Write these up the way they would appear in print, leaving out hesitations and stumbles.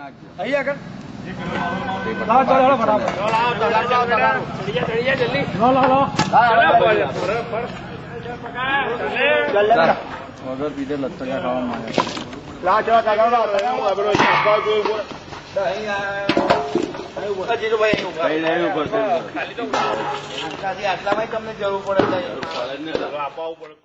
અહીંયા આગળ લાવો ચાલો બરાબર વગર પીધે લત્તરિયા ખાવા માંગે આટલામાં તમને જરૂર પડે આપવા પડે.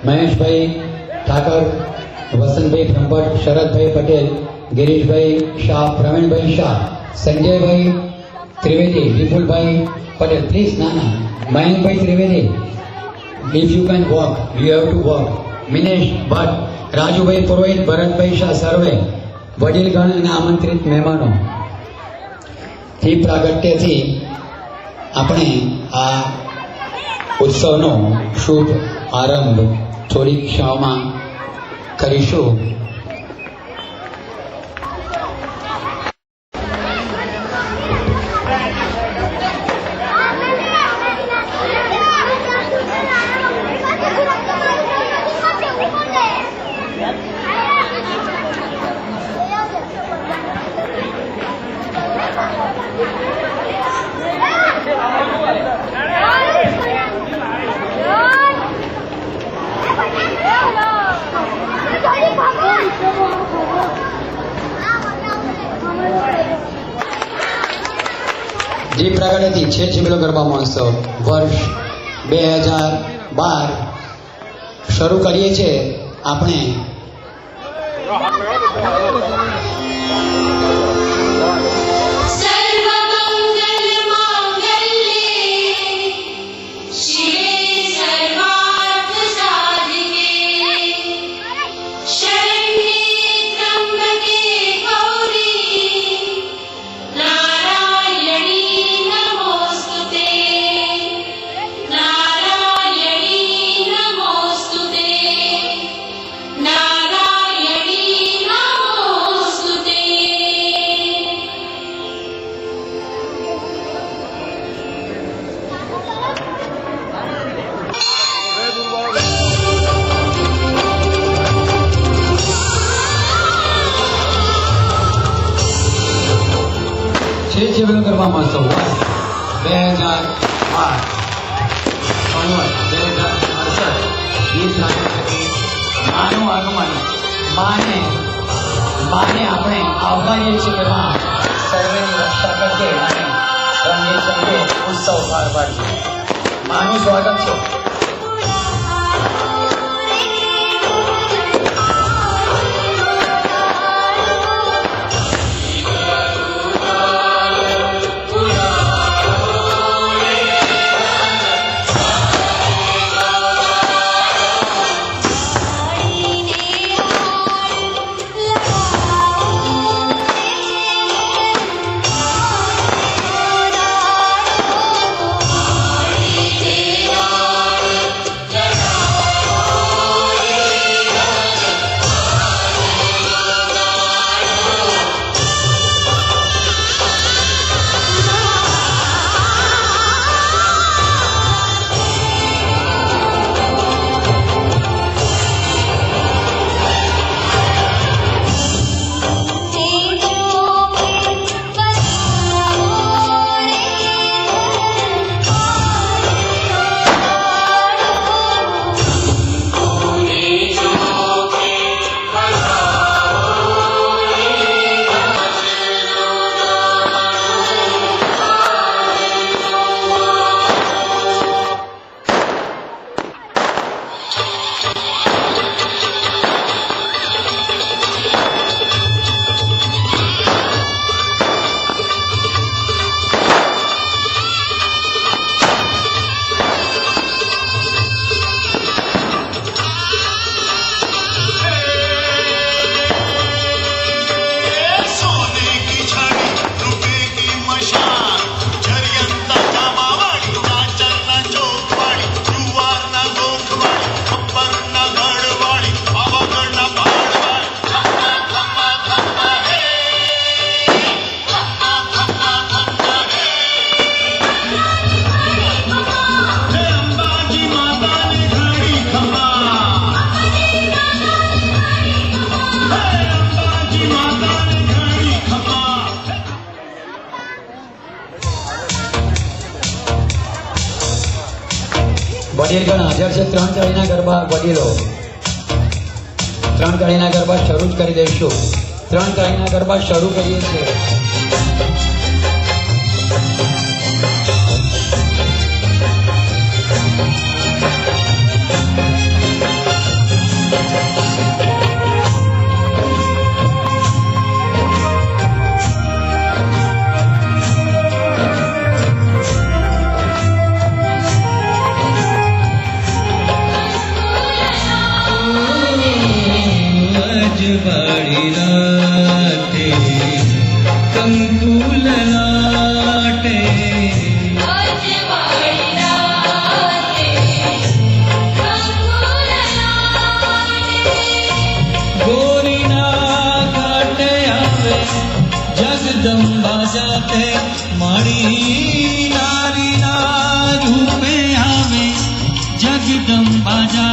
મહેશભાઈ ઠાકર, વસંતભાઈ બ્રહ્મભટ્ટ, શરદભાઈ પટેલ, ગિરીશભાઈ શાહ, પ્રવીણભાઈ શાહ, સંજયભાઈ ત્રિવેદી, વિપુલભાઈ પટેલ. પ્લીઝ નાના Mayankbhai Trivedi, if you can walk you have to walk. Minesh Bhatt, Rajubhai Purohit, Bharatbhai Shah, સર્વે વડીલગણ અને આમંત્રિત મહેમાનો. દીપ પ્રાગટ્યથી આપણે આ ઉત્સવનો શુભ આરંભ થોડી ક્ષણોમાં કરીશું. દીપ પ્રાગટ્યથી છે છેબેલો ગરબા મહોત્સવ વર્ષ 2012 શરૂ કરીએ છીએ આપણે. છેબેલો ગરબા મહોત્સવ 2012 માનું આગમન માને આપણે આવકારીએ છીએ કે માં સર્વેની રક્ષા કરજે અને રંગે ચંગે ઉત્સવ પાર પાડજે. માનું સ્વાગત છે. Thank you. વડીલગણ હાજર છે. 3 કળીના ગરબા વડીલો 3 કળીના ગરબા શરૂ જ કરી દઈશું. 3 કળીના ગરબા શરૂ કરીએ છીએ. वाड़ी राते कंकुल लाटे गोरी ना काटे आवे जगदम्बा जाते माड़ी नारी ना रूपे आवे जगदम्बा जाते